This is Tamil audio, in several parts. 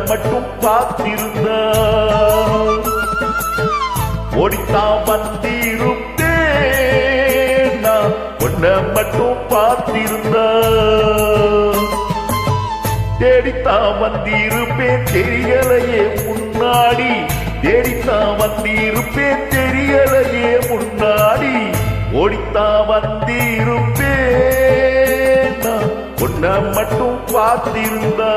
மட்டும் பார்த்திருந்த ஓடித்தான் வந்திருப்பேன் நான் உன்னை மட்டும் பார்த்திருந்த தேடித்தான் வந்திருப்பேன் தெரியலையே முன்னாடி தேடித்தான் வந்திருப்பேன் தெரியலையே முன்னாடி ஓடித்தான் வந்திருப்பேன் நான் உன்னை மட்டும் பார்த்திருந்தா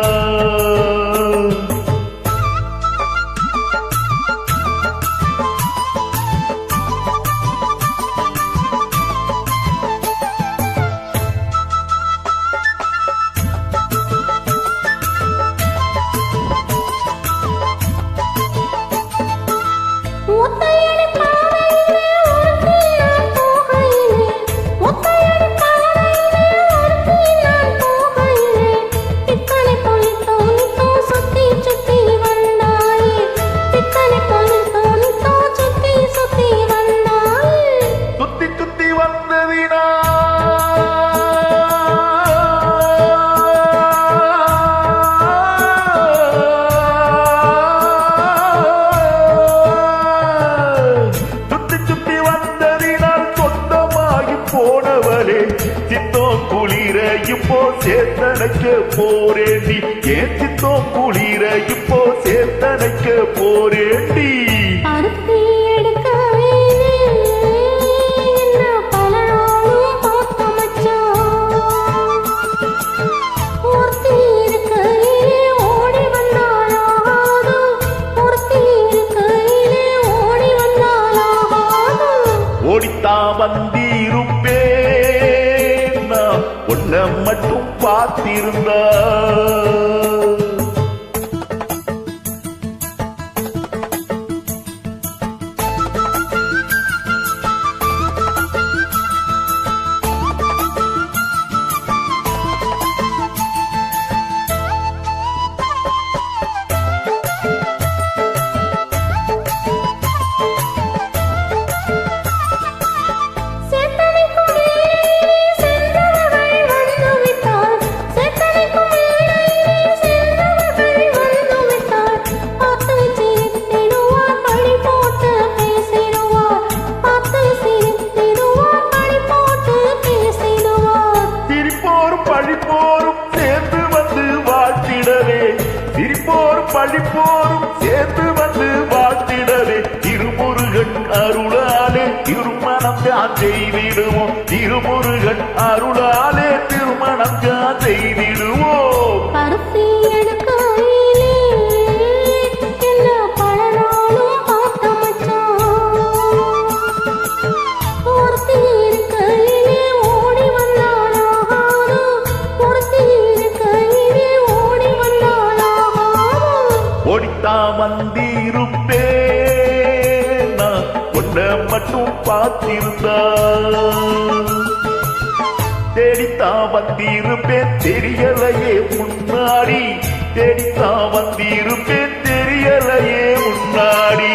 போனவளே சித்தோம் குளிர இப்போ சேர்த்தனைக்க போரேண்டி ஏன் சித்தோம் குளிர இப்போ சேர்த்தனைக்க போரேண்டி ஓடித்தான் வந்திருப்பேன் நான் உன்னை மட்டும் பார்த்திருந்தா பழிப்போரும் சேர்ந்து வந்து வாழ்த்திடவே திருமுருகன் அருளாலே திருமணம் தான் செய்திடுவோம் திருமுருகன் அருளாலே திருமணம் தான் செய்திடுவோம் ஓடித்தான் வந்திருப்பேன் நான் உன்னை மட்டும் பார்த்திருந்தா தேடித்தான் வந்திருப்பேன் தெரியலையே முன்னாடி தேடித்தான் வந்திருப்பேன் தெரியலையே முன்னாடி